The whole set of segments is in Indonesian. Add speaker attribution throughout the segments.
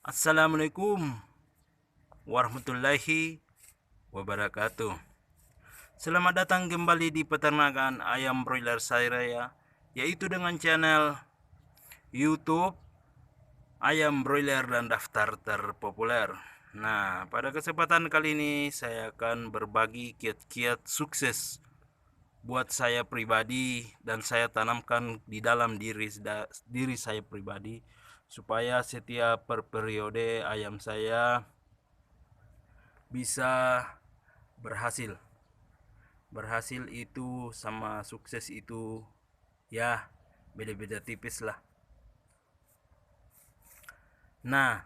Speaker 1: Assalamualaikum warahmatullahi wabarakatuh. Selamat datang kembali di peternakan ayam broiler saya, yaitu dengan channel YouTube ayam broiler dan daftar terpopuler. Nah, pada kesempatan kali ini saya akan berbagi kiat-kiat sukses buat saya pribadi dan saya tanamkan di dalam diri saya pribadi supaya setiap periode ayam saya bisa berhasil. Berhasil itu sama sukses itu ya beda-beda tipis lah. Nah,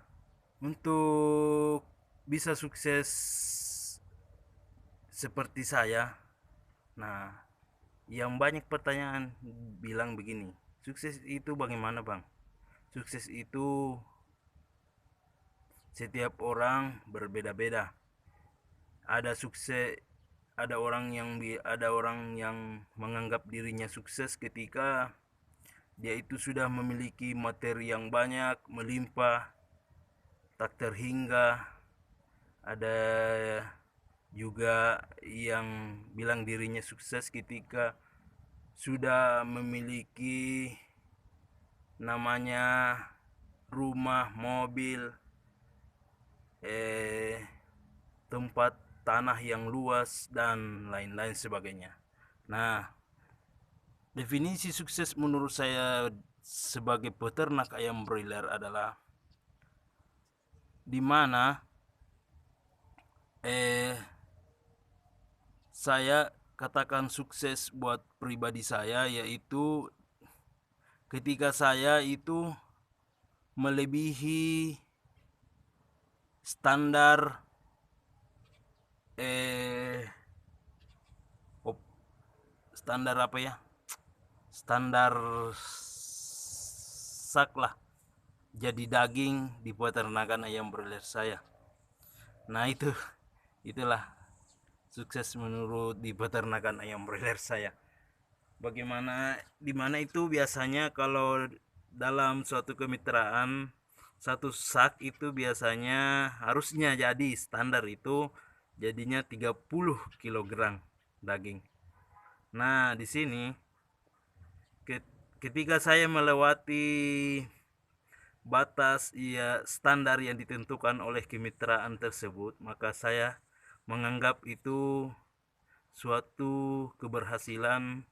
Speaker 1: untuk bisa sukses seperti saya, nah, yang banyak pertanyaan bilang begini, sukses itu bagaimana bang? Sukses itu setiap orang berbeda-beda. Ada sukses, ada orang yang menganggap dirinya sukses ketika dia itu sudah memiliki materi yang banyak, melimpah, tak terhingga. Ada juga yang bilang dirinya sukses ketika sudah memiliki namanya rumah, mobil, tempat tanah yang luas dan lain-lain sebagainya. Nah, definisi sukses menurut saya sebagai peternak ayam broiler adalah di mana saya katakan sukses buat pribadi saya, yaitu ketika saya itu melebihi standar standar apa ya? Standar sak lah. Jadi daging di peternakan ayam broiler saya. Nah, itulah sukses menurut di peternakan ayam broiler saya. Bagaimana dimana itu biasanya kalau dalam suatu kemitraan satu sak itu biasanya harusnya jadi standar itu jadinya 30 kg daging. Nah, di sini ketika saya melewati batas standar yang ditentukan oleh kemitraan tersebut, maka saya menganggap itu suatu keberhasilan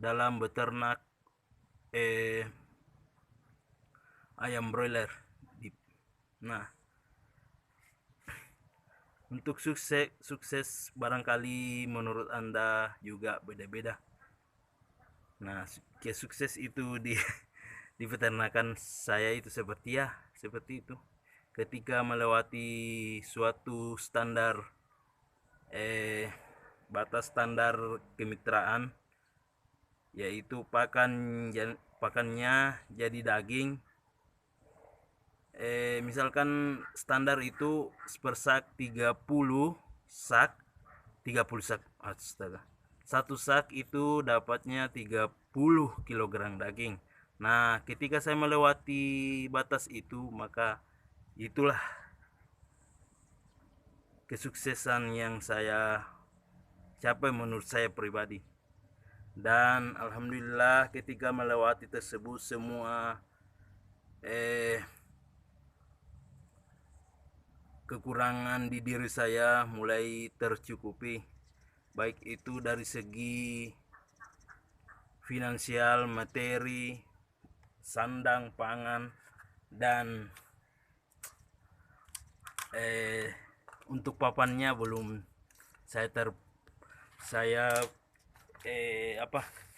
Speaker 1: dalam beternak ayam broiler. Nah, untuk sukses barangkali menurut Anda juga beda-beda. Nah, sukses itu di peternakan saya itu seperti itu. Ketika melewati suatu standar batas standar kemitraan, yaitu pakannya jadi daging. Misalkan standar itu per sak 30 sak, 30 sak, astaga. Satu sak itu dapatnya 30 kg daging. Nah, ketika saya melewati batas itu, maka itulah kesuksesan yang saya capai menurut saya pribadi. Dan alhamdulillah ketika melewati tersebut semua kekurangan di diri saya mulai tercukupi, baik itu dari segi finansial, materi, sandang, pangan, dan untuk papannya belum saya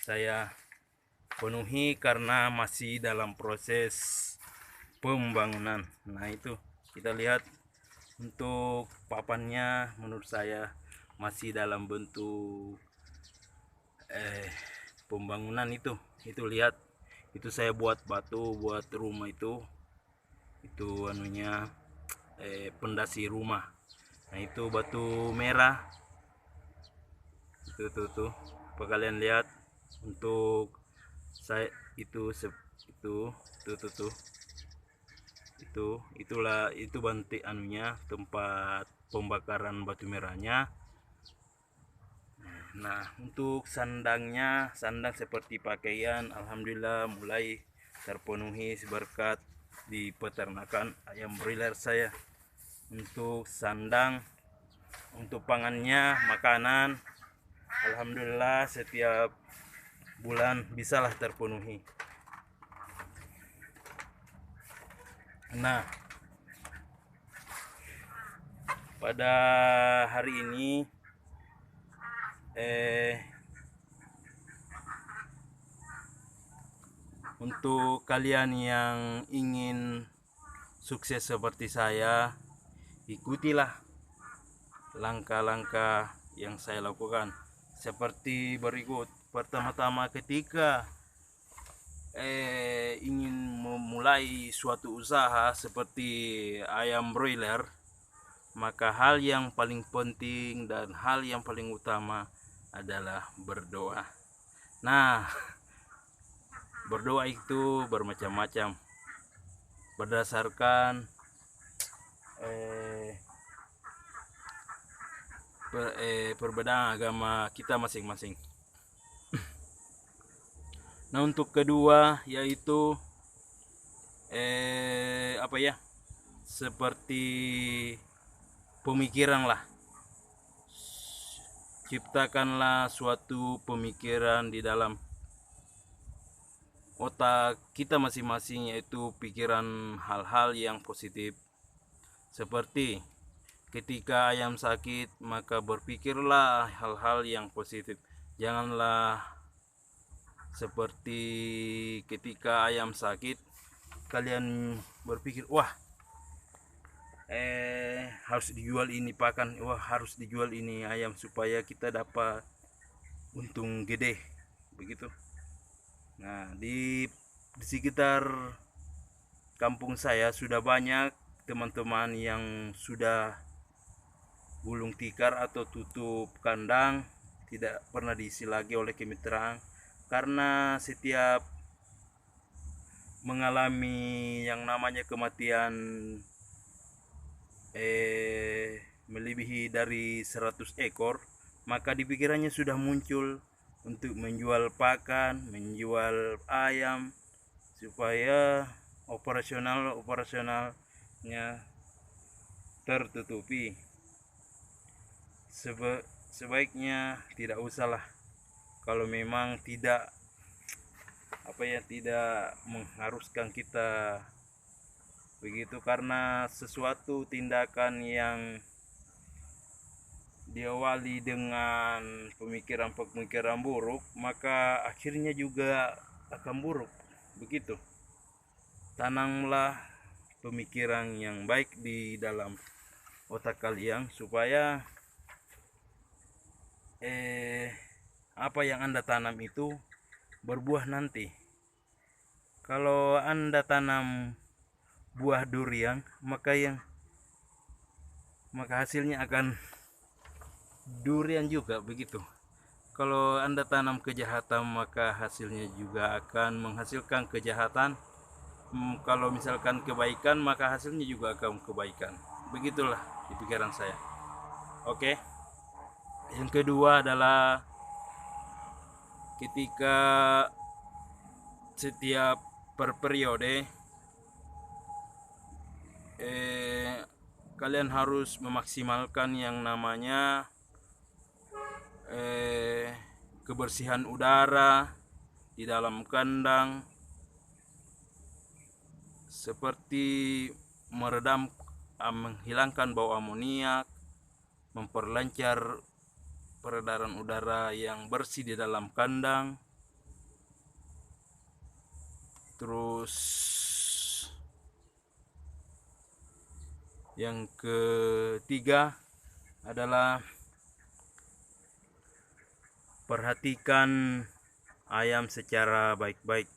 Speaker 1: saya penuhi karena masih dalam proses pembangunan. Nah, itu kita lihat untuk papannya menurut saya masih dalam bentuk pembangunan. Itu lihat, itu saya buat batu buat rumah itu anunya pondasi rumah. Nah, itu batu merah tuh apa kalian lihat. Untuk saya itu tuh itu banti anunya, tempat pembakaran batu merahnya. Nah, untuk sandang seperti pakaian, alhamdulillah mulai terpenuhi berkat di peternakan ayam broiler saya. Untuk sandang, untuk pangannya, makanan, alhamdulillah setiap bulan bisalah terpenuhi. Nah, pada hari ini untuk kalian yang ingin sukses seperti saya, ikutilah langkah-langkah yang saya lakukan seperti berikut. Pertama-tama, ketika ingin memulai suatu usaha seperti ayam broiler, maka hal yang paling penting dan hal yang paling utama adalah berdoa. Nah, berdoa itu bermacam-macam berdasarkan perbedaan agama kita masing-masing. Nah, untuk kedua yaitu seperti pemikiran lah. Ciptakanlah suatu pemikiran di dalam otak kita masing-masing, yaitu pikiran hal-hal yang positif. Seperti ketika ayam sakit, maka berpikirlah hal-hal yang positif. Janganlah seperti ketika ayam sakit kalian berpikir, wah harus dijual ini pakan, wah harus dijual ini ayam supaya kita dapat untung gede, begitu. Nah, di sekitar kampung saya sudah banyak teman-teman yang sudah gulung tikar atau tutup kandang, tidak pernah diisi lagi oleh kemitraan, karena setiap mengalami yang namanya kematian melebihi dari 100 ekor, maka di pikirannya sudah muncul untuk menjual pakan, menjual ayam supaya operasionalnya tertutupi. Sebaiknya tidak usahlah, kalau memang tidak mengharuskan kita begitu, karena sesuatu tindakan yang diawali dengan pemikiran buruk, maka akhirnya juga akan buruk, begitu. Tanamlah pemikiran yang baik di dalam otak kalian supaya apa yang Anda tanam itu berbuah nanti. Kalau Anda tanam buah durian, maka hasilnya akan durian juga, begitu. Kalau Anda tanam kejahatan, maka hasilnya juga akan menghasilkan kejahatan. Kalau misalkan kebaikan, maka hasilnya juga akan kebaikan. Begitulah di pikiran saya. Oke. Yang kedua adalah ketika setiap per periode kalian harus memaksimalkan yang namanya kebersihan udara di dalam kandang, seperti menghilangkan bau amoniak, memperlancar peredaran udara yang bersih di dalam kandang. Terus yang ketiga adalah perhatikan ayam secara baik-baik.